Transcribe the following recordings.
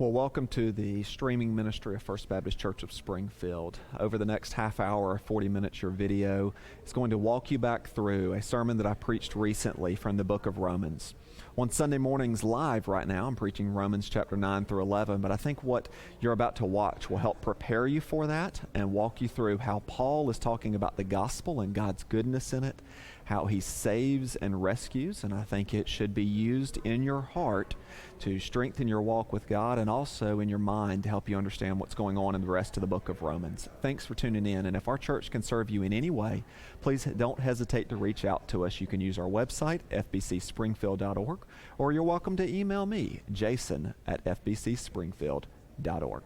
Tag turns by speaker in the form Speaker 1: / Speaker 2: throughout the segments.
Speaker 1: Well, welcome to the streaming ministry of First Baptist Church of Springfield. Over the next half hour, 40 minutes, your video is going to walk you back through a sermon that I preached recently from the book of Romans. On Sunday mornings live right now, I'm preaching Romans chapter 9 through 11, but I think what you're about to watch will help prepare you for that and walk you through how Paul is talking about the gospel and God's goodness in it, how he saves and rescues, and I think it should be used in your heart to strengthen your walk with God and also in your mind to help you understand what's going on in the rest of the book of Romans. Thanks for tuning in, and if our church can serve you in any way, please don't hesitate to reach out to us. You can use our website, fbcspringfield.org, or you're welcome to email me, jason@fbcspringfield.org.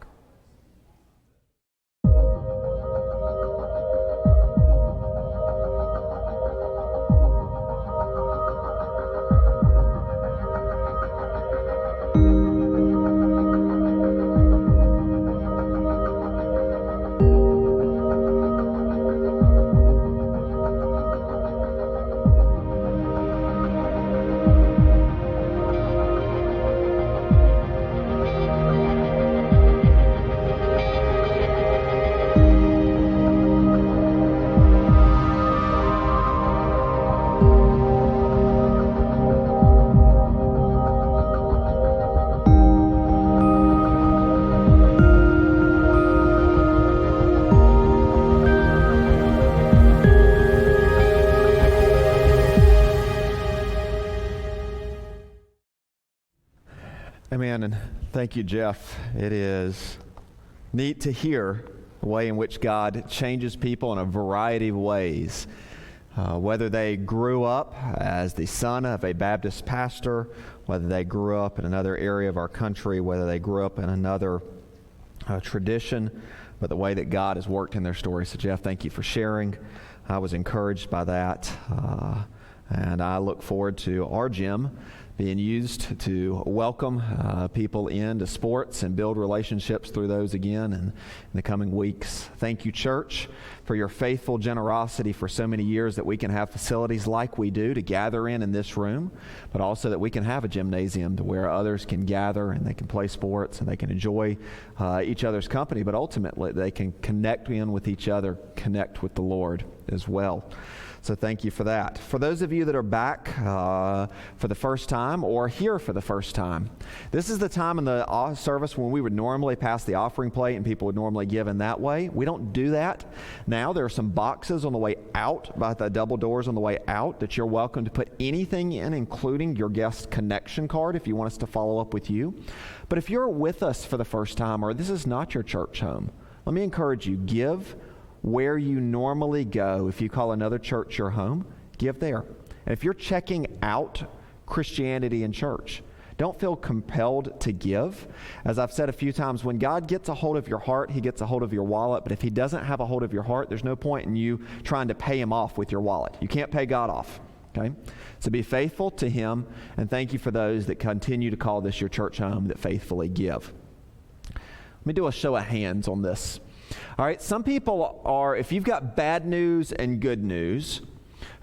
Speaker 1: Amen, and thank you, Jeff. It is neat to hear the way in which God changes people in a variety of ways. Whether they grew up as the son of a Baptist pastor, whether they grew up in another area of our country, whether they grew up in another tradition, but the way that God has worked in their story. So, Jeff, thank you for sharing. I was encouraged by that, and I look forward to our gym being used to welcome people into sports and build relationships through those again in the coming weeks. Thank you, church, for your faithful generosity for so many years that we can have facilities like we do to gather in this room, but also that we can have a gymnasium to where others can gather and they can play sports and they can enjoy each other's company, but ultimately they can connect in with each other, connect with the Lord as well. So thank you for that. For those of you that are back for the first time or here for the first time, this is the time in the service when we would normally pass the offering plate and people would normally give in that way. We don't do that now. There are some boxes on the way out, by the double doors on the way out, that you're welcome to put anything in, including your guest connection card if you want us to follow up with you. But if you're with us for the first time or this is not your church home, let me encourage you, give where you normally go. If you call another church your home, give there. And if you're checking out Christianity in church, don't feel compelled to give. As I've said a few times, when God gets a hold of your heart, he gets a hold of your wallet. But if he doesn't have a hold of your heart, there's no point in you trying to pay him off with your wallet. You can't pay God off. Okay? So be faithful to him, and thank you for those that continue to call this your church home that faithfully give. Let me do a show of hands on this. All right, some people are, if you've got bad news and good news,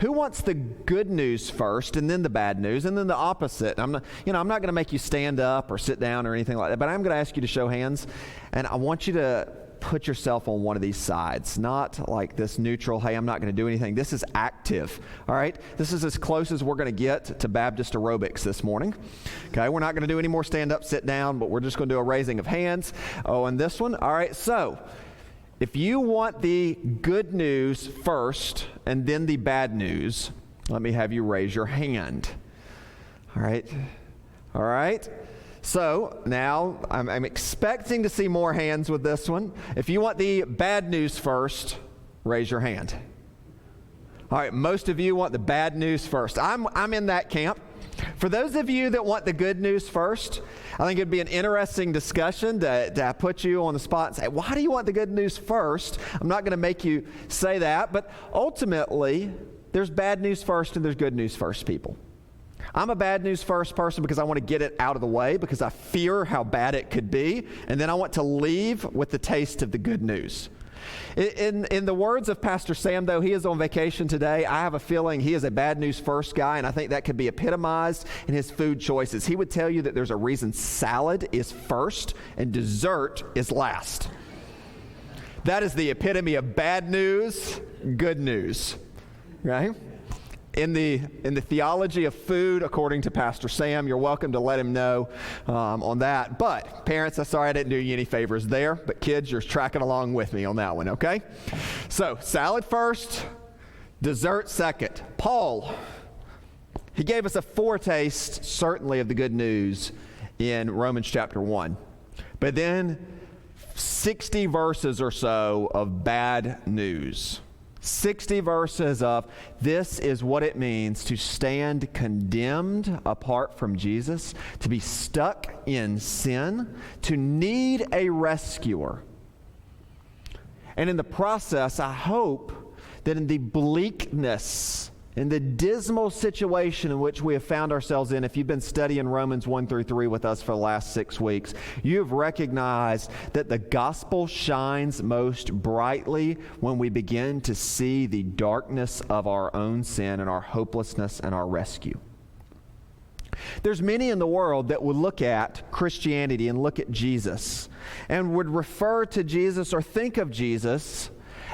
Speaker 1: who wants the good news first and then the bad news and then the opposite? I'm not going to make you stand up or sit down or anything like that, but I'm going to ask you to show hands, and I want you to put yourself on one of these sides, not like this neutral, hey, I'm not going to do anything. This is active, all right? This is as close as we're going to get to Baptist aerobics this morning, okay? We're not going to do any more stand up, sit down, but we're just going to do a raising of hands. Oh, and this one, all right, so if you want the good news first and then the bad news, let me have you raise your hand. All right. All right. So now I'm expecting to see more hands with this one. If you want the bad news first, raise your hand. All right. Most of you want the bad news first. I'm in that camp. For those of you that want the good news first, I think it'd be an interesting discussion to put you on the spot and say, why do you want the good news first? I'm not going to make you say that, but ultimately, there's bad news first and there's good news first, people. I'm a bad news first person because I want to get it out of the way because I fear how bad it could be, and then I want to leave with the taste of the good news. In the words of Pastor Sam, though, he is on vacation today. I have a feeling he is a bad news first guy, and I think that could be epitomized in his food choices. He would tell you that there's a reason salad is first and dessert is last. That is the epitome of bad news, good news, right? In the theology of food, according to Pastor Sam, you're welcome to let him know on that. But parents, I'm sorry I didn't do you any favors there. But kids, you're tracking along with me on that one, okay? So salad first, dessert second. Paul, he gave us a foretaste, certainly, of the good news in Romans chapter 1. But then 60 verses or so of bad news. 60 verses of this is what it means to stand condemned apart from Jesus, to be stuck in sin, to need a rescuer. And in the process, I hope that in the bleakness, in the dismal situation in which we have found ourselves in, if you've been studying Romans 1 through 3 with us for the last 6 weeks, you've recognized that the gospel shines most brightly when we begin to see the darkness of our own sin and our hopelessness and our rescue. There's many in the world that would look at Christianity and look at Jesus and would refer to Jesus or think of Jesus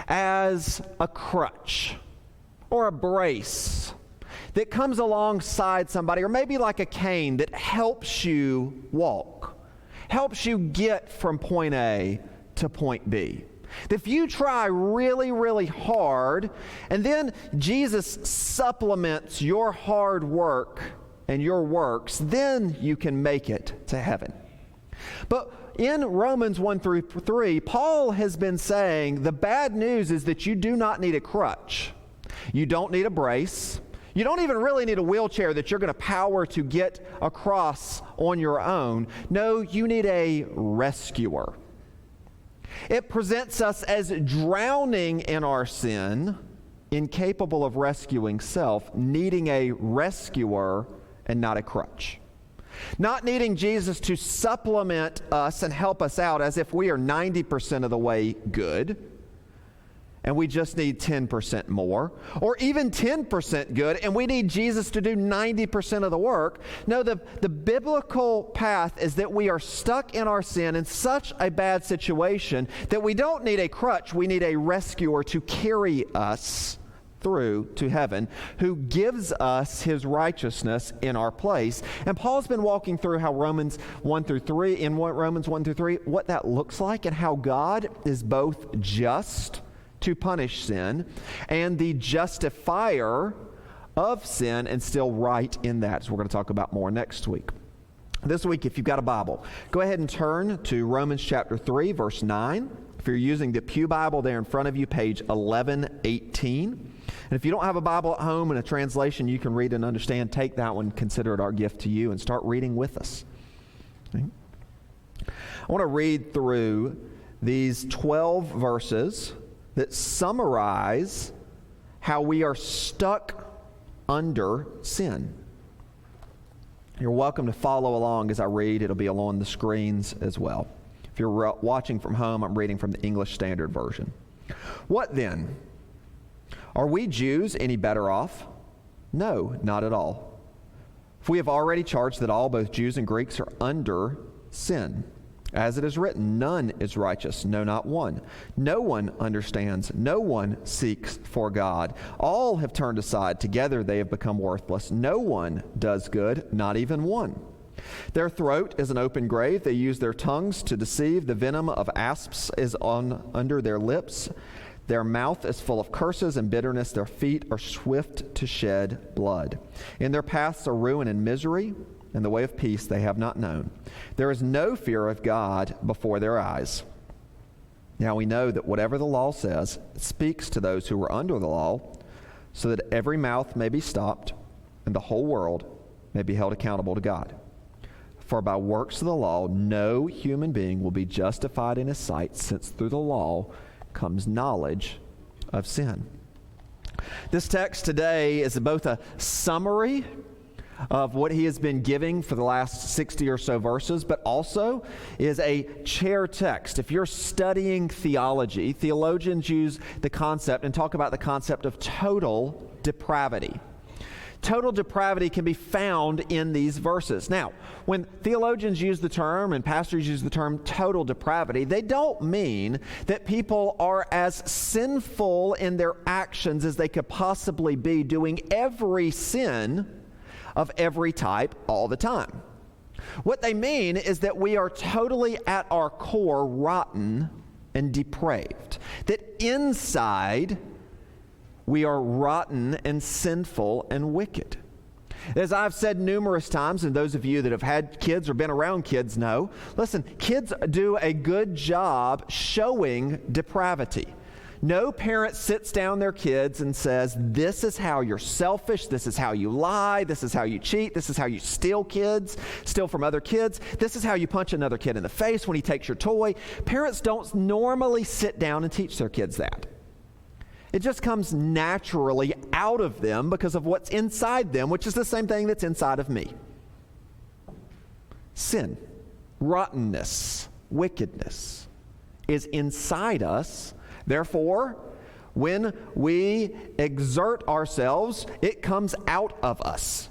Speaker 1: as a crutch or a brace that comes alongside somebody, or maybe like a cane that helps you walk, helps you get from point A to point B. If you try really, really hard, and then Jesus supplements your hard work and your works, then you can make it to heaven. But in Romans 1 through 3, Paul has been saying the bad news is that you do not need a crutch. You don't need a brace. You don't even really need a wheelchair that you're going to power to get across on your own. No, you need a rescuer. It presents us as drowning in our sin, incapable of rescuing self, needing a rescuer and not a crutch. Not needing Jesus to supplement us and help us out as if we are 90% of the way good, and we just need 10% more, or even 10% good, and we need Jesus to do 90% of the work. No, the biblical path is that we are stuck in our sin in such a bad situation that we don't need a crutch, we need a rescuer to carry us through to heaven, who gives us his righteousness in our place. And Paul's been walking through how Romans 1 through 3, what that looks like, and how God is both just to punish sin and the justifier of sin, and still right in that. So we're going to talk about more next week. This week, if you've got a Bible, go ahead and turn to Romans chapter 3, verse 9. If you're using the Pew Bible there in front of you, page 1118. And if you don't have a Bible at home and a translation you can read and understand, take that one, consider it our gift to you, and start reading with us. Okay. I want to read through these 12 verses that summarize how we are stuck under sin. You're welcome to follow along as I read. It'll be along the screens as well. If you're watching from home, I'm reading from the English Standard Version. What then? Are we Jews any better off? No, not at all. For we have already charged that all, both Jews and Greeks, are under sin. As it is written, none is righteous, no, not one. No one understands, no one seeks for God. All have turned aside, together they have become worthless. No one does good, not even one. Their throat is an open grave, they use their tongues to deceive. The venom of asps is under their lips. Their mouth is full of curses and bitterness. Their feet are swift to shed blood. In their paths are ruin and misery, and the way of peace they have not known. There is no fear of God before their eyes. Now we know that whatever the law says, it speaks to those who are under the law, so that every mouth may be stopped, and the whole world may be held accountable to God. For by works of the law, no human being will be justified in his sight, since through the law comes knowledge of sin. This text today is both a summary of what he has been giving for the last 60 or so verses, but also is a chair text. If you're studying theology, theologians use the concept and talk about the concept of total depravity. Total depravity can be found in these verses. Now, when theologians use the term and pastors use the term total depravity, they don't mean that people are as sinful in their actions as they could possibly be, doing every sin of every type all the time. What they mean is that we are totally at our core rotten and depraved. That inside we are rotten and sinful and wicked. As I've said numerous times, and those of you that have had kids or been around kids know, listen, kids do a good job showing depravity. No parent sits down their kids and says, this is how you're selfish, this is how you lie, this is how you cheat, this is how you steal from other kids, this is how you punch another kid in the face when he takes your toy. Parents don't normally sit down and teach their kids that. It just comes naturally out of them because of what's inside them, which is the same thing that's inside of me. Sin, rottenness, wickedness is inside us. Therefore, when we exert ourselves, it comes out of us.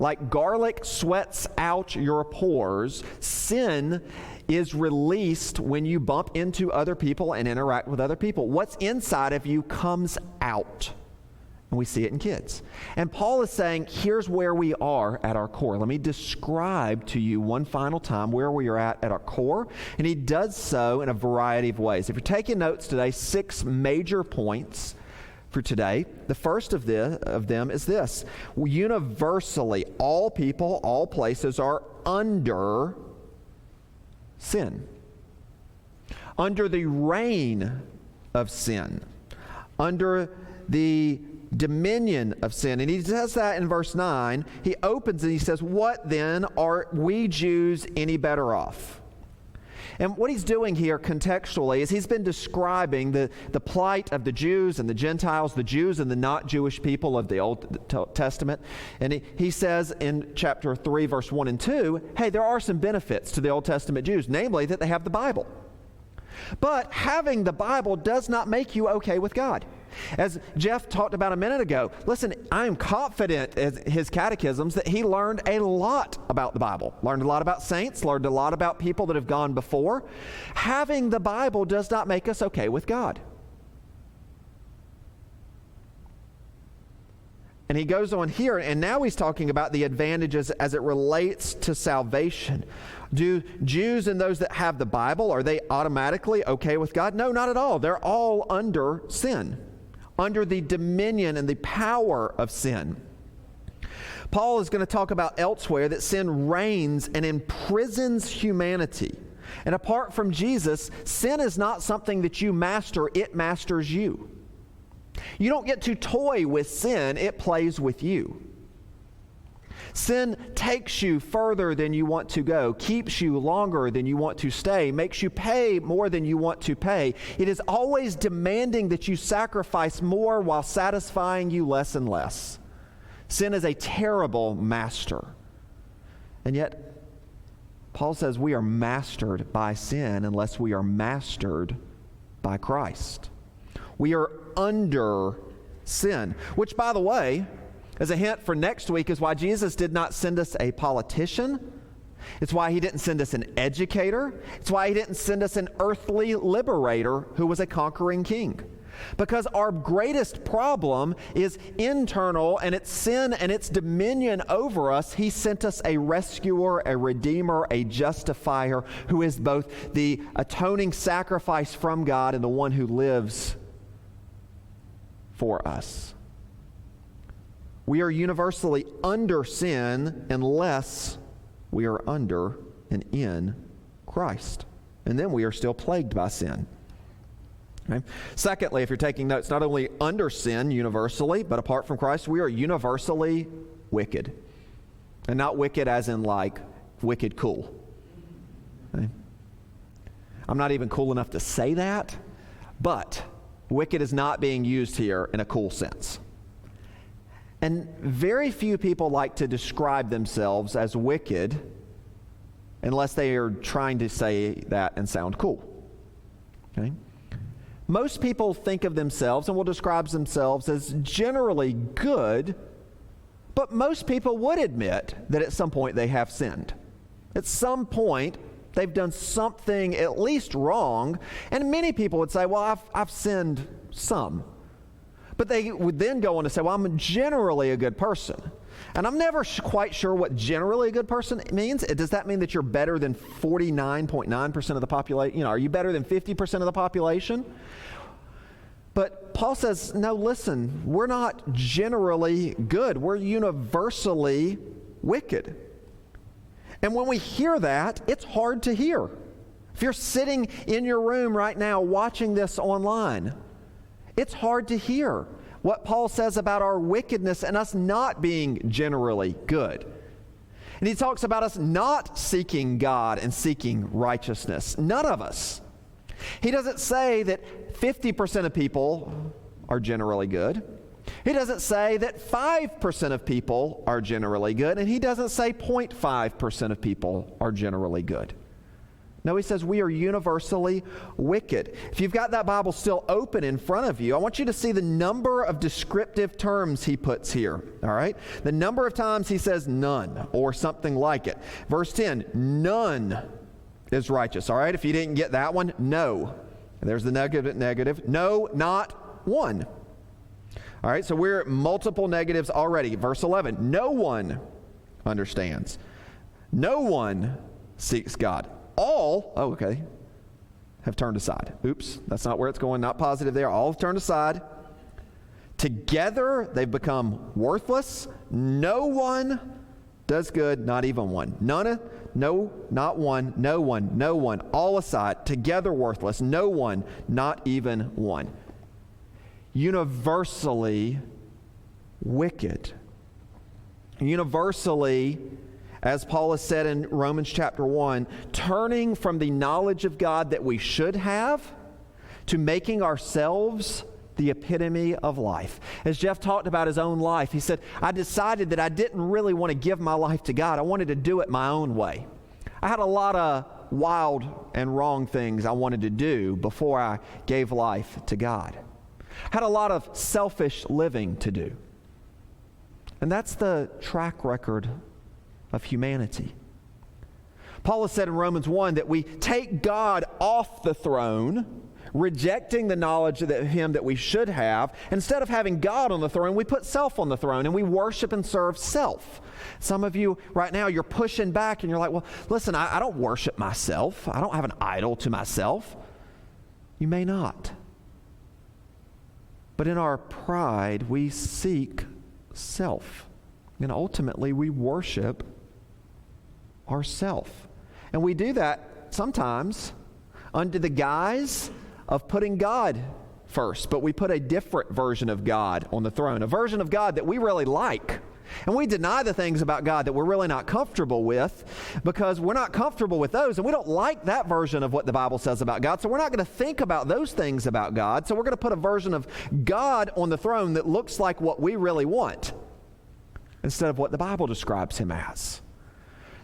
Speaker 1: Like garlic sweats out your pores, sin is released when you bump into other people and interact with other people. What's inside of you comes out. And we see it in kids. And Paul is saying, here's where we are at our core. Let me describe to you one final time where we are at our core. And he does so in a variety of ways. If you're taking notes today, 6 major points for today. The first of them is this. Universally, all people, all places are under sin, under the reign of sin, under the dominion of sin. And he does that in verse 9. He opens and he says, what then, are we Jews any better off? And what he's doing here contextually is he's been describing the plight of the Jews and the Gentiles, the Jews and the not Jewish people of the Old Testament. And he says in chapter 3, verse 1 and 2, hey, there are some benefits to the Old Testament Jews, namely that they have the Bible. But having the Bible does not make you okay with God. As Jeff talked about a minute ago, listen, I am confident in his catechisms that he learned a lot about the Bible, learned a lot about saints, learned a lot about people that have gone before. Having the Bible does not make us okay with God. And he goes on here, and now he's talking about the advantages as it relates to salvation. Do Jews and those that have the Bible, are they automatically okay with God? No, not at all. They're all under sin, under the dominion and the power of sin. Paul is going to talk about elsewhere that sin reigns and imprisons humanity. And apart from Jesus, sin is not something that you master, it masters you. You don't get to toy with sin, it plays with you. Sin takes you further than you want to go, keeps you longer than you want to stay, makes you pay more than you want to pay. It is always demanding that you sacrifice more while satisfying you less and less. Sin is a terrible master. And yet, Paul says we are mastered by sin unless we are mastered by Christ. We are under sin, which, by the way, as a hint for next week, is why Jesus did not send us a politician. It's why he didn't send us an educator. It's why he didn't send us an earthly liberator who was a conquering king. Because our greatest problem is internal, and it's sin and its dominion over us. He sent us a rescuer, a redeemer, a justifier, who is both the atoning sacrifice from God and the one who lives for us. We are universally under sin unless we are under and in Christ. And then we are still plagued by sin. Okay? Secondly, if you're taking notes, not only under sin universally, but apart from Christ, we are universally wicked. And not wicked as in like wicked cool. Okay? I'm not even cool enough to say that, but wicked is not being used here in a cool sense. And very few people like to describe themselves as wicked unless they are trying to say that and sound cool. Okay? Most people think of themselves and will describe themselves as generally good, but most people would admit that at some point they have sinned. At some point, they've done something at least wrong, and many people would say, well, I've sinned some. But they would then go on to say, well, I'm generally a good person. And I'm never quite sure what generally a good person means. Does that mean that you're better than 49.9% of the population? Are you better than 50% of the population? But Paul says, no, listen, we're not generally good. We're universally wicked. And when we hear that, it's hard to hear. If you're sitting in your room right now watching this online, it's hard to hear what Paul says about our wickedness and us not being generally good. And he talks about us not seeking God and seeking righteousness. None of us. He doesn't say that 50% of people are generally good. He doesn't say that 5% of people are generally good. And he doesn't say 0.5% of people are generally good. No, he says we are universally wicked. If you've got that Bible still open in front of you, I want you to see the number of descriptive terms he puts here, all right? The number of times he says none or something like it. Verse 10, none is righteous, all right? If you didn't get that one, no. There's the negative. No, not one. All right, so we're at multiple negatives already. Verse 11, no one understands. No one seeks God. All, have turned aside. Oops, that's not where it's going, not positive there. All have turned aside. Together, they've become worthless. No one does good, not even one. None, no, not one, no one. All aside, together worthless. No one, not even one. Universally wicked. Universally, as Paul has said in Romans chapter 1, turning from the knowledge of God that we should have to making ourselves the epitome of life. As Jeff talked about his own life, he said, I decided that I didn't really want to give my life to God. I wanted to do it my own way. I had a lot of wild and wrong things I wanted to do before I gave life to God. I had a lot of selfish living to do. And that's the track record of humanity. Paul has said in Romans 1 that we take God off the throne, rejecting the knowledge of him that we should have. Instead of having God on the throne, we put self on the throne and we worship and serve self. Some of you right now, you're pushing back and you're like, well, listen, I don't worship myself. I don't have an idol to myself. You may not. But in our pride, we seek self. And ultimately, we worship ourself. And we do that sometimes under the guise of putting God first. But we put a different version of God on the throne, a version of God that we really like. And we deny the things about God that we're really not comfortable with because we're not comfortable with those. And we don't like that version of what the Bible says about God. So we're not going to think about those things about God. So we're going to put a version of God on the throne that looks like what we really want instead of what the Bible describes him as.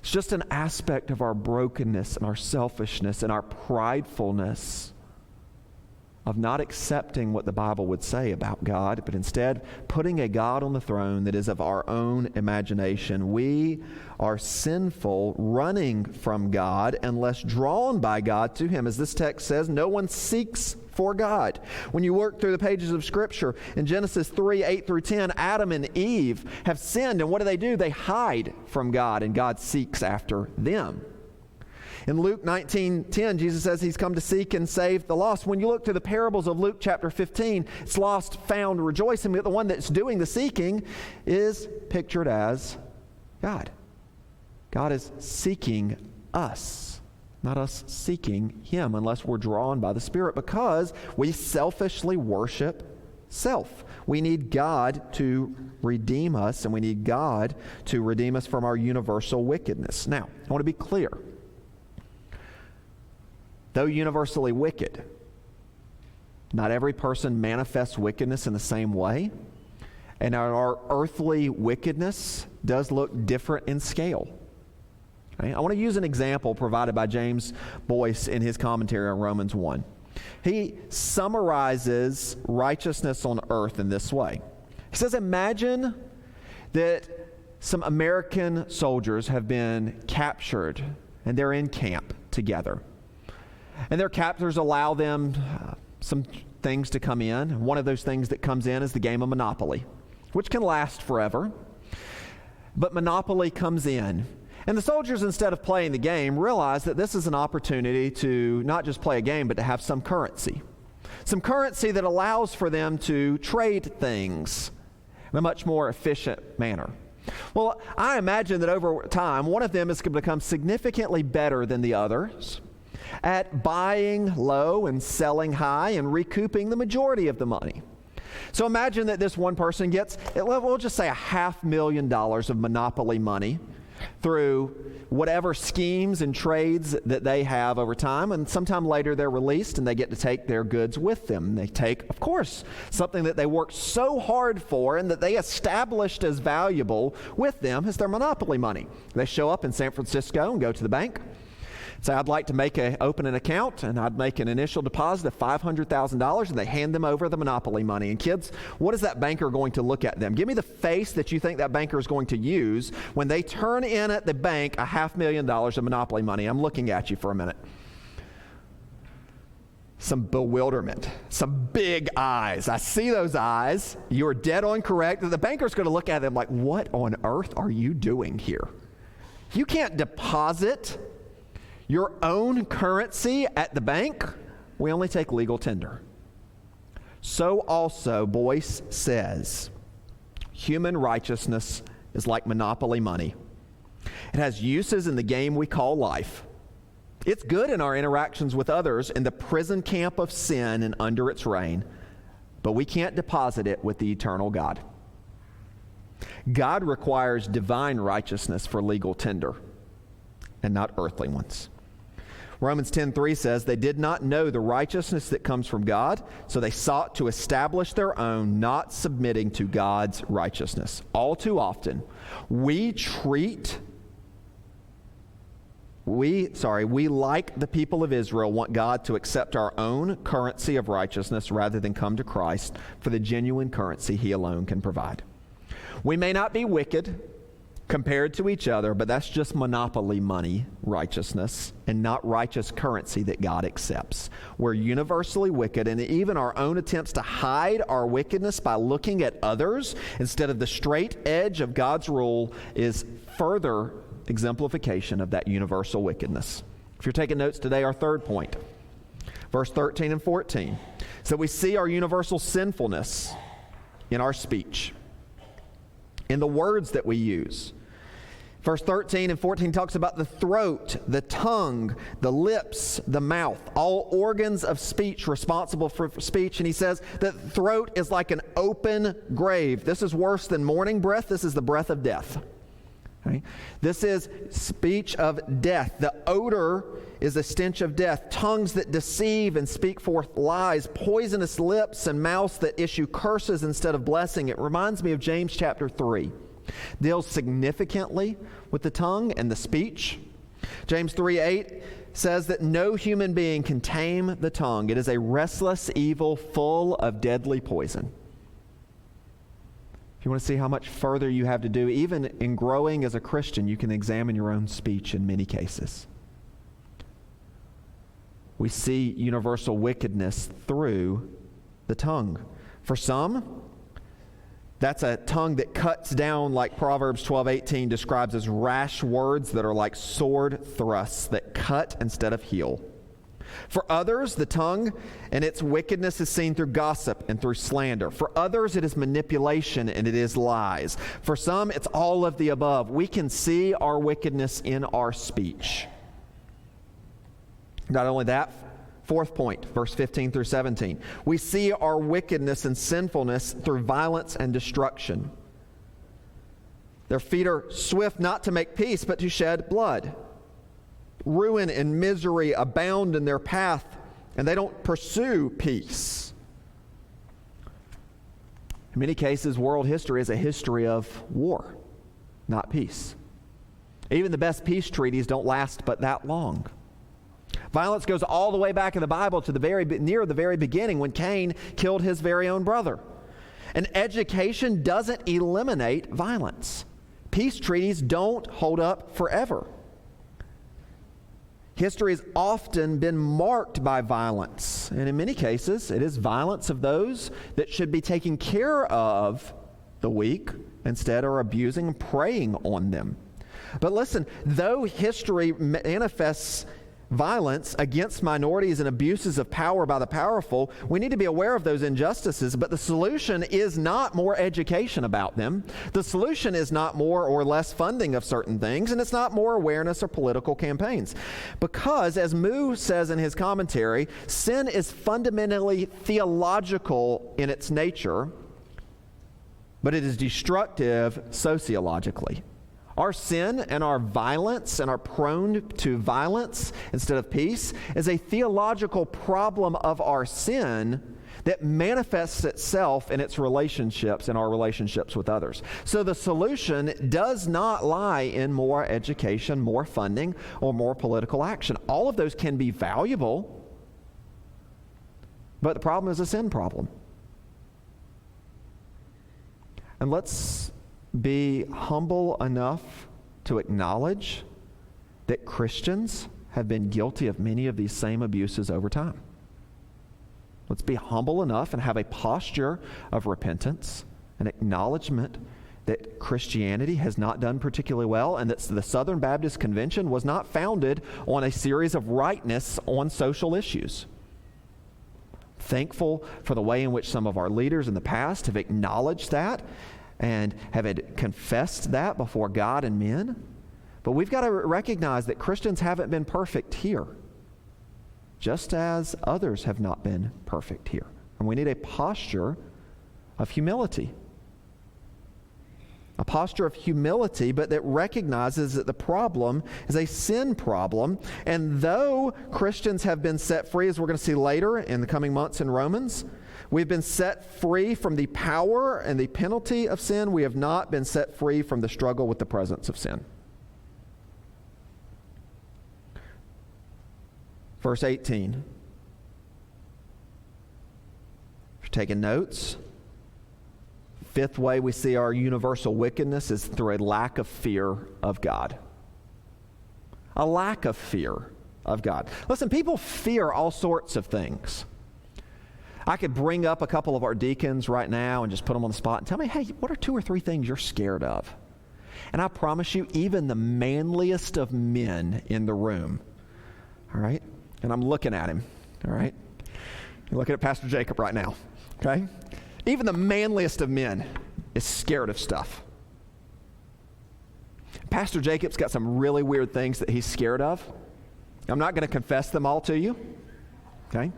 Speaker 1: It's just an aspect of our brokenness and our selfishness and our pridefulness of not accepting what the Bible would say about God, but instead putting a God on the throne that is of our own imagination. We are sinful, running from God unless drawn by God to him. As this text says, no one seeks for God. When you work through the pages of Scripture, in Genesis 3:8 through 10, Adam and Eve have sinned, and what do? They hide from God, and God seeks after them. In Luke 19:10, Jesus says he's come to seek and save the lost. When you look through the parables of Luke chapter 15, it's lost, found, rejoicing. But the one that's doing the seeking is pictured as God. God is seeking us, not us seeking him, unless we're drawn by the Spirit, because we selfishly worship self. We need God to redeem us, and we need God to redeem us from our universal wickedness. Now, I want to be clear. Though universally wicked, not every person manifests wickedness in the same way. And our earthly wickedness does look different in scale. Okay? I want to use an example provided by James Boyce in his commentary on Romans 1. He summarizes righteousness on earth in this way. He says, imagine that some American soldiers have been captured and they're in camp together. And their captors allow them some things to come in. One of those things that comes in is the game of Monopoly, which can last forever. But Monopoly comes in. And the soldiers, instead of playing the game, realize that this is an opportunity to not just play a game, but to have some currency. Some currency that allows for them to trade things in a much more efficient manner. Well, I imagine that over time, one of them is going to become significantly better than the others at buying low and selling high and recouping the majority of the money. So imagine that this one person gets, we'll just say $500,000 of Monopoly money through whatever schemes and trades that they have over time, and sometime later they're released and they get to take their goods with them. They take, of course, something that they worked so hard for and that they established as valuable with them as their Monopoly money. They show up in San Francisco and go to the bank. Say, I'd like to open an account, and I'd make an initial deposit of $500,000, and they hand them over the Monopoly money. And kids, what is that banker going to look at them? Give me the face that you think that banker is going to use when they turn in at the bank $500,000 of Monopoly money. I'm looking at you for a minute. Some bewilderment, some big eyes. I see those eyes. You are dead on correct. The banker's going to look at them like, what on earth are you doing here? You can't deposit your own currency at the bank. We only take legal tender. So also, Boyce says, human righteousness is like Monopoly money. It has uses in the game we call life. It's good in our interactions with others in the prison camp of sin and under its reign, but we can't deposit it with the eternal God. God requires divine righteousness for legal tender and not earthly ones. Romans 10:3 says, they did not know the righteousness that comes from God, so they sought to establish their own, not submitting to God's righteousness. All too often, we like the people of Israel, want God to accept our own currency of righteousness rather than come to Christ for the genuine currency He alone can provide. We may not be wicked compared to each other, but that's just Monopoly money righteousness and not righteous currency that God accepts. We're universally wicked, and even our own attempts to hide our wickedness by looking at others instead of the straight edge of God's rule is further exemplification of that universal wickedness. If you're taking notes today, our third point, verse 13 and 14. So we see our universal sinfulness in our speech, in the words that we use. Verse 13 and 14 talks about the throat, the tongue, the lips, the mouth, all organs of speech responsible for speech. And he says that the throat is like an open grave. This is worse than morning breath. This is the breath of death. Okay? This is speech of death. The odor is a stench of death. Tongues that deceive and speak forth lies. Poisonous lips and mouths that issue curses instead of blessing. It reminds me of James chapter 3. Deals significantly with the tongue and the speech. James 3:8 says that no human being can tame the tongue. It is a restless evil full of deadly poison. If you want to see how much further you have to do, even in growing as a Christian, you can examine your own speech in many cases. We see universal wickedness through the tongue. For some, that's a tongue that cuts down, like Proverbs 12:18 describes as rash words that are like sword thrusts that cut instead of heal. For others, the tongue and its wickedness is seen through gossip and through slander. For others, it is manipulation and it is lies. For some, it's all of the above. We can see our wickedness in our speech. Not only that, fourth point, verse 15 through 17. We see our wickedness and sinfulness through violence and destruction. Their feet are swift not to make peace, but to shed blood. Ruin and misery abound in their path, and they don't pursue peace. In many cases, world history is a history of war, not peace. Even the best peace treaties don't last but that long. Violence goes all the way back in the Bible to near the very beginning when Cain killed his very own brother. And education doesn't eliminate violence. Peace treaties don't hold up forever. History has often been marked by violence, and in many cases, it is violence of those that should be taking care of the weak, instead are abusing and preying on them. But listen, though history manifests violence against minorities and abuses of power by the powerful, we need to be aware of those injustices, but the solution is not more education about them. The solution is not more or less funding of certain things, and it's not more awareness or political campaigns. Because, as Moo says in his commentary, sin is fundamentally theological in its nature, but it is destructive sociologically. Our sin and our violence and our prone to violence instead of peace is a theological problem of our sin that manifests itself in its relationships and our relationships with others. So the solution does not lie in more education, more funding, or more political action. All of those can be valuable, but the problem is a sin problem. And let's be humble enough to acknowledge that Christians have been guilty of many of these same abuses over time. Let's be humble enough and have a posture of repentance, an acknowledgement that Christianity has not done particularly well, and that the Southern Baptist Convention was not founded on a series of rightness on social issues. Thankful for the way in which some of our leaders in the past have acknowledged that and have confessed that before God and men. But we've got to recognize that Christians haven't been perfect here, just as others have not been perfect here. And we need a posture of humility. A posture of humility, but that recognizes that the problem is a sin problem. And though Christians have been set free, as we're going to see later in the coming months in Romans, we've been set free from the power and the penalty of sin. We have not been set free from the struggle with the presence of sin. Verse 18. If you're taking notes, fifth way we see our universal wickedness is through a lack of fear of God. A lack of fear of God. Listen, people fear all sorts of things. I could bring up a couple of our deacons right now and just put them on the spot and tell me, hey, what are 2 or 3 things you're scared of? And I promise you, even the manliest of men in the room, all right? And I'm looking at him, all right? You're looking at Pastor Jacob right now, okay? Even the manliest of men is scared of stuff. Pastor Jacob's got some really weird things that he's scared of. I'm not going to confess them all to you, okay?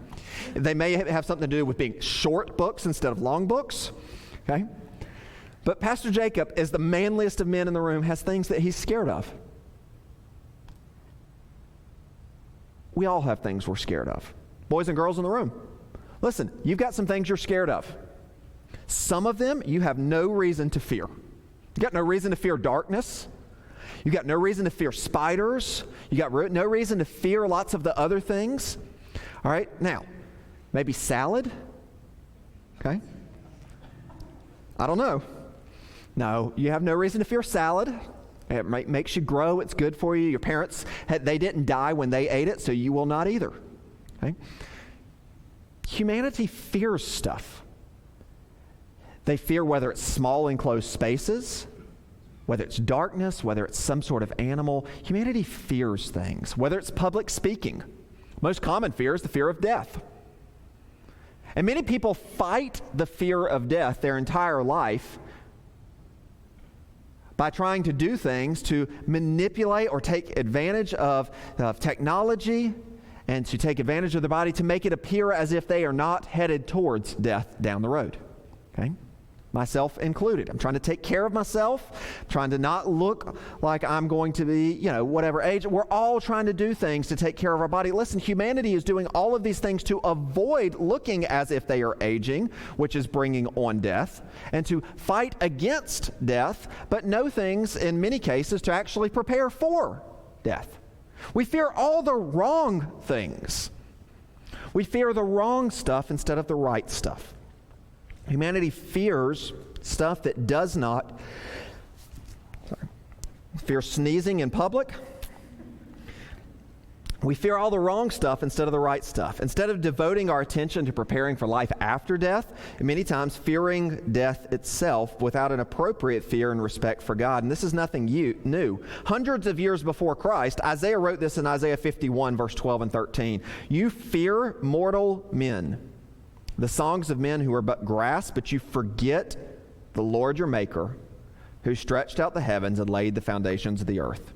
Speaker 1: They may have something to do with being short books instead of long books, okay? But Pastor Jacob, as the manliest of men in the room, has things that he's scared of. We all have things we're scared of. Boys and girls in the room, listen, you've got some things you're scared of. Some of them you have no reason to fear. You got no reason to fear darkness. You got no reason to fear spiders. You got no reason to fear lots of the other things. All right, now, maybe salad, okay? I don't know. No, you have no reason to fear salad. It makes you grow. It's good for you. Your parents, they didn't die when they ate it, so you will not either, okay? Humanity fears stuff. They fear whether it's small enclosed spaces, whether it's darkness, whether it's some sort of animal. Humanity fears things, whether it's public speaking. Most common fear is the fear of death. And many people fight the fear of death their entire life by trying to do things to manipulate or take advantage of technology and to take advantage of their body to make it appear as if they are not headed towards death down the road. Okay? myself included. I'm trying to take care of myself, trying to not look like I'm going to be, whatever age. We're all trying to do things to take care of our body. Listen, humanity is doing all of these things to avoid looking as if they are aging, which is bringing on death, and to fight against death, but know things in many cases to actually prepare for death. We fear all the wrong things. We fear the wrong stuff instead of the right stuff. Humanity fears stuff that does not. Fear sneezing in public. We fear all the wrong stuff instead of the right stuff. Instead of devoting our attention to preparing for life after death, and many times fearing death itself without an appropriate fear and respect for God. And this is nothing new. Hundreds of years before Christ, Isaiah wrote this in Isaiah 51, verse 12 and 13. You fear mortal men, the songs of men who are but grass, but you forget the Lord your Maker, who stretched out the heavens and laid the foundations of the earth.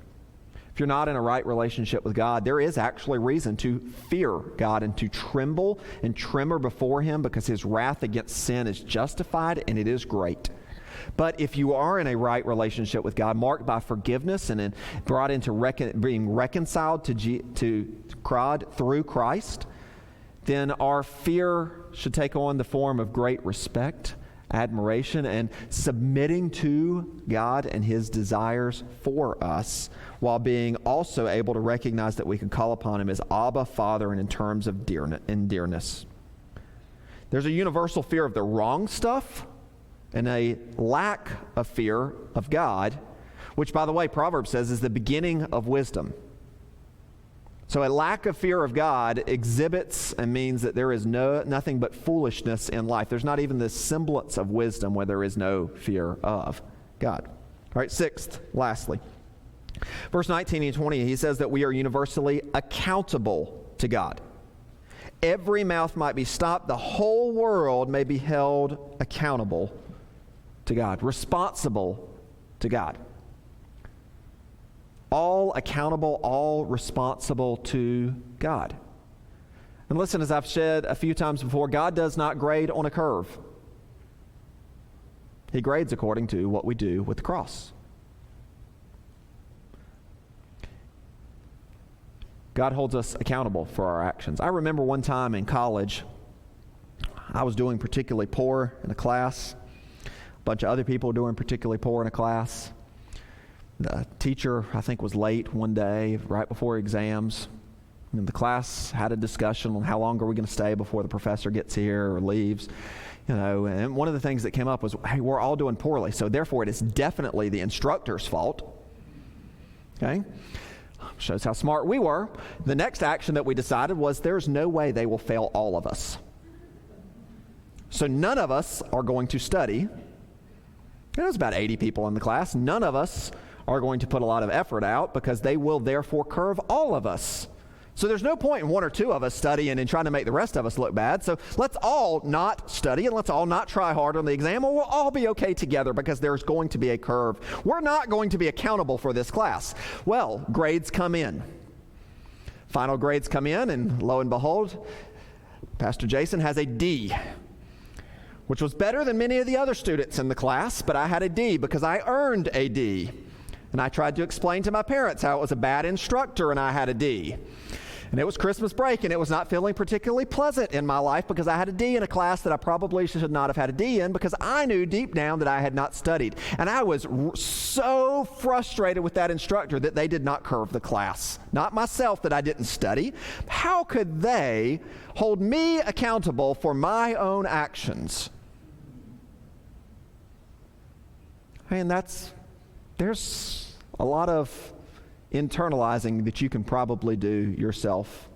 Speaker 1: If you're not in a right relationship with God, there is actually reason to fear God and to tremble and tremor before Him, because His wrath against sin is justified and it is great. But if you are in a right relationship with God, marked by forgiveness and brought into being reconciled to God through Christ, then our fear should take on the form of great respect, admiration, and submitting to God and His desires for us, while being also able to recognize that we can call upon Him as Abba, Father, and in terms of dearness. There's a universal fear of the wrong stuff and a lack of fear of God, which, by the way, Proverbs says is the beginning of wisdom. So a lack of fear of God exhibits and means that there is nothing but foolishness in life. There's not even the semblance of wisdom where there is no fear of God. All right, sixth, lastly. Verse 19 and 20, he says that we are universally accountable to God. Every mouth might be stopped. The whole world may be held accountable to God, responsible to God. All accountable, all responsible to God. And listen, as I've said a few times before, God does not grade on a curve. He grades according to what we do with the cross. God holds us accountable for our actions. I remember one time in college, I was doing particularly poor in a class. A bunch of other people were doing particularly poor in a class. The teacher, I think, was late one day right before exams. And the class had a discussion on how long are we going to stay before the professor gets here or leaves. And one of the things that came up was, hey, we're all doing poorly, so therefore it is definitely the instructor's fault. Okay? Shows how smart we were. The next action that we decided was there's no way they will fail all of us. So none of us are going to study. There was about 80 people in the class. None of us are going to put a lot of effort out, because they will therefore curve all of us. So there's no point in one or two of us studying and trying to make the rest of us look bad. So let's all not study and let's all not try hard on the exam, or we'll all be okay together, because there's going to be a curve. We're not going to be accountable for this class. Well, grades come in. Final grades come in, and lo and behold, Pastor Jason has a D, which was better than many of the other students in the class, but I had a D because I earned a D. And I tried to explain to my parents how it was a bad instructor and I had a D. And it was Christmas break, and it was not feeling particularly pleasant in my life because I had a D in a class that I probably should not have had a D in, because I knew deep down that I had not studied. And I was so frustrated with that instructor that they did not curve the class. Not myself, that I didn't study. How could they hold me accountable for my own actions? And there's a lot of internalizing that you can probably do yourself.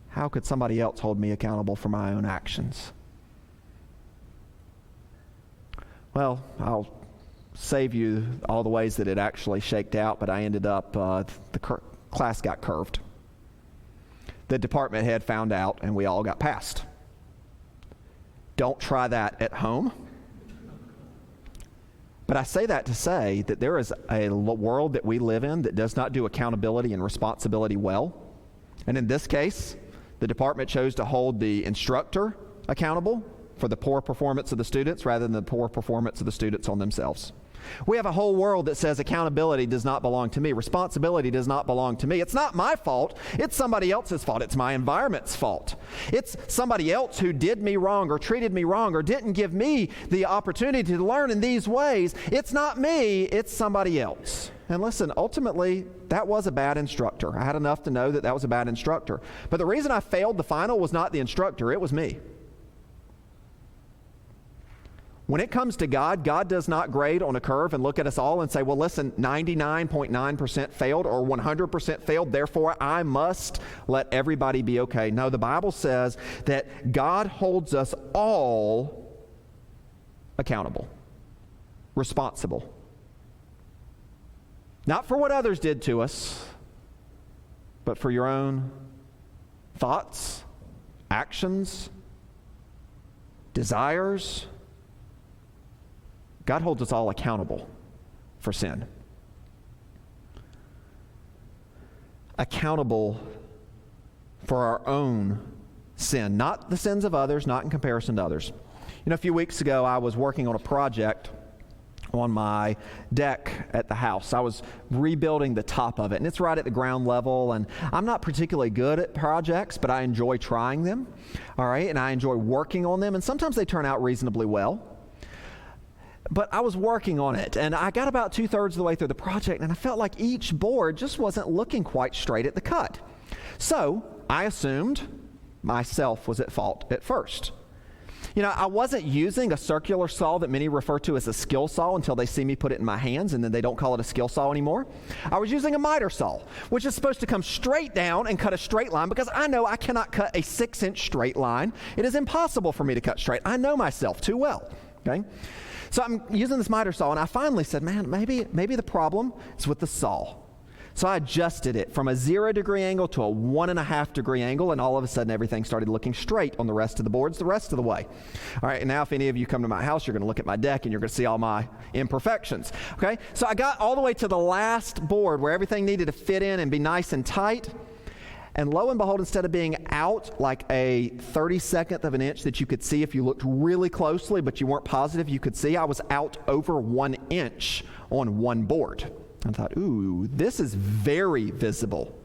Speaker 1: How could somebody else hold me accountable for my own actions? Well, I'll save you all the ways that it actually shaked out, but I ended up, class got curved. The department head found out, and we all got passed. Don't try that at home. But I say that to say that there is a world that we live in that does not do accountability and responsibility well. And in this case, the department chose to hold the instructor accountable for the poor performance of the students rather than the poor performance of the students on themselves. We have a whole world that says accountability does not belong to me. Responsibility does not belong to me. It's not my fault. It's somebody else's fault. It's my environment's fault. It's somebody else who did me wrong or treated me wrong or didn't give me the opportunity to learn in these ways. It's not me. It's somebody else. And listen, ultimately, that was a bad instructor. I had enough to know that that was a bad instructor. But the reason I failed the final was not the instructor. It was me. When it comes to God, God does not grade on a curve and look at us all and say, well, listen, 99.9% failed or 100% failed, therefore I must let everybody be okay. No, the Bible says that God holds us all accountable, responsible. Not for what others did to us, but for your own thoughts, actions, desires. God holds us all accountable for sin. Accountable for our own sin, not the sins of others, not in comparison to others. You know, a few weeks ago, I was working on a project on my deck at the house. I was rebuilding the top of it, and it's right at the ground level, and I'm not particularly good at projects, but I enjoy trying them, all right, and I enjoy working on them, and sometimes they turn out reasonably well. But I was working on it, and I got about 2/3 of the way through the project, and I felt like each board just wasn't looking quite straight at the cut. So I assumed myself was at fault at first. You know, I wasn't using a circular saw that many refer to as a skill saw until they see me put it in my hands, and then they don't call it a skill saw anymore. I was using a miter saw, which is supposed to come straight down and cut a straight line, because I know I cannot cut a 6-inch straight line. It is impossible for me to cut straight. I know myself too well, okay? So I'm using this miter saw, and I finally said, man, maybe the problem is with the saw. So I adjusted it from a 0-degree angle to a 1.5-degree angle, and all of a sudden everything started looking straight on the rest of the boards the rest of the way. All right, and now if any of you come to my house, you're going to look at my deck and you're going to see all my imperfections. Okay, so I got all the way to the last board where everything needed to fit in and be nice and tight. And lo and behold, instead of being out like a 32nd of an inch that you could see if you looked really closely, but you weren't positive you could see, I was out over 1 inch on one board. I thought, ooh, this is very visible.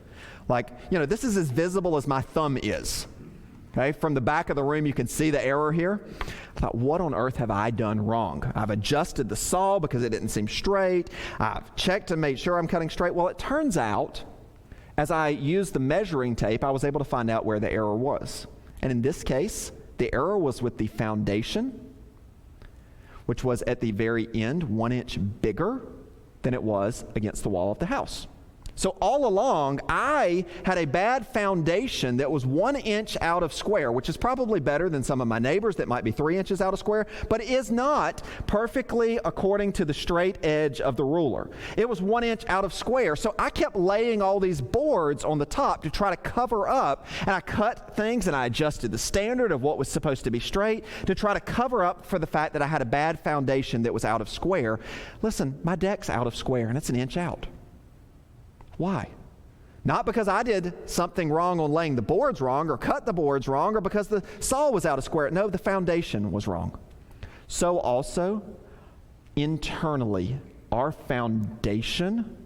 Speaker 1: Like, you know, this is as visible as my thumb is. Okay, from the back of the room, you can see the error here. I thought, what on earth have I done wrong? I've adjusted the saw because it didn't seem straight. I've checked and made sure I'm cutting straight. Well, it turns out, as I used the measuring tape, I was able to find out where the error was. And in this case, the error was with the foundation, which was at the very end 1 inch bigger than it was against the wall of the house. So all along, I had a bad foundation that was 1 inch out of square, which is probably better than some of my neighbors that might be 3 inches out of square, but it is not perfectly according to the straight edge of the ruler. It was 1 inch out of square, so I kept laying all these boards on the top to try to cover up, and I cut things and I adjusted the standard of what was supposed to be straight to try to cover up for the fact that I had a bad foundation that was out of square. Listen, my deck's out of square, and it's 1 inch out. Why? Not because I did something wrong on laying the boards wrong or cut the boards wrong or because the saw was out of square. No, the foundation was wrong. So also, internally, our foundation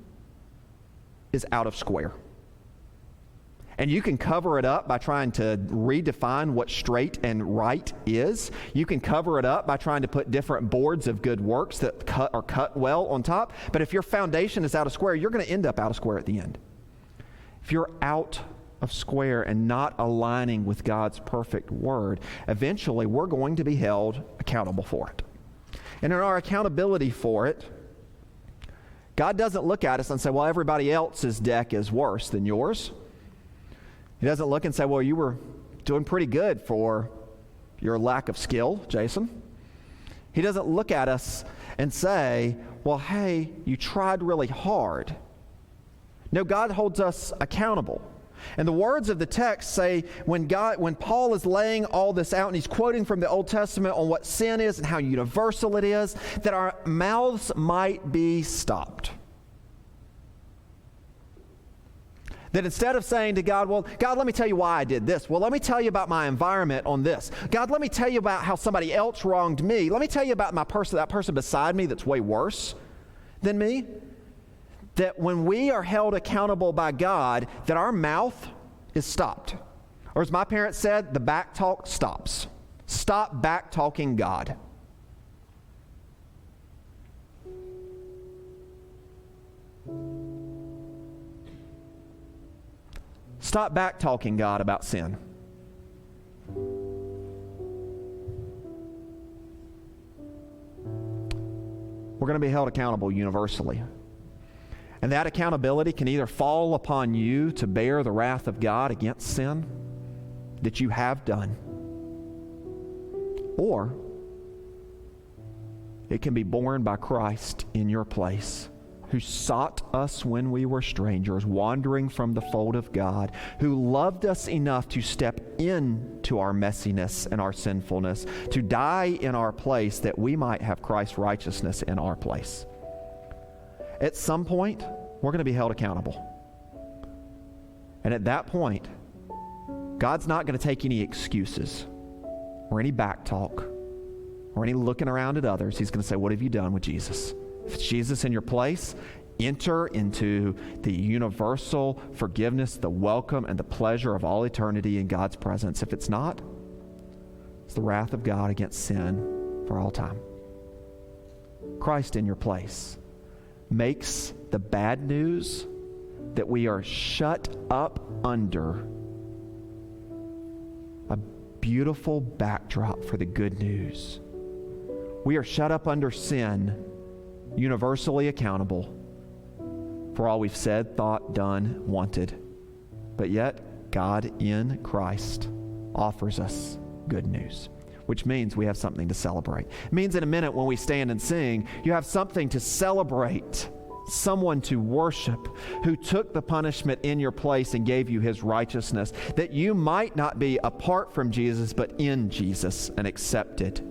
Speaker 1: is out of square. And you can cover it up by trying to redefine what straight and right is. You can cover it up by trying to put different boards of good works that are cut well on top. But if your foundation is out of square, you're going to end up out of square at the end. If you're out of square and not aligning with God's perfect word, eventually we're going to be held accountable for it. And in our accountability for it, God doesn't look at us and say, well, everybody else's deck is worse than yours. He doesn't look and say, well, you were doing pretty good for your lack of skill, Jason. He doesn't look at us and say, well, hey, you tried really hard. No, God holds us accountable. And the words of the text say when Paul is laying all this out and he's quoting from the Old Testament on what sin is and how universal it is, that our mouths might be stopped. That instead of saying to God, well, God, let me tell you why I did this. Well, let me tell you about my environment on this. God, let me tell you about how somebody else wronged me. Let me tell you about that person beside me that's way worse than me. That when we are held accountable by God, that our mouth is stopped. Or as my parents said, the back talk stops. Stop back talking God. Stop back talking God about sin. We're going to be held accountable universally. And that accountability can either fall upon you to bear the wrath of God against sin that you have done, or it can be borne by Christ in your place, who sought us when we were strangers, wandering from the fold of God, who loved us enough to step into our messiness and our sinfulness, to die in our place that we might have Christ's righteousness in our place. At some point, we're going to be held accountable. And at that point, God's not going to take any excuses or any back talk or any looking around at others. He's going to say, what have you done with Jesus? If it's Jesus in your place, enter into the universal forgiveness, the welcome, and the pleasure of all eternity in God's presence. If it's not, it's the wrath of God against sin for all time. Christ in your place makes the bad news that we are shut up under a beautiful backdrop for the good news. We are shut up under sin, universally accountable for all we've said, thought, done, wanted. But yet, God in Christ offers us good news, which means we have something to celebrate. It means in a minute when we stand and sing, you have something to celebrate, someone to worship who took the punishment in your place and gave you his righteousness, that you might not be apart from Jesus, but in Jesus and accepted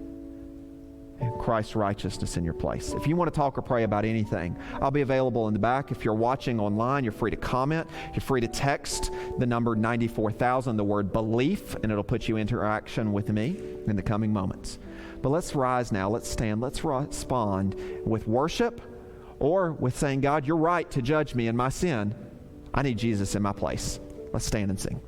Speaker 1: in Christ's righteousness in your place. If you want to talk or pray about anything, I'll be available in the back. If you're watching online, you're free to comment. You're free to text the number 94,000, the word belief, and it'll put you in interaction with me in the coming moments. But let's rise now. Let's stand. Let's respond with worship or with saying, God, you're right to judge me in my sin. I need Jesus in my place. Let's stand and sing.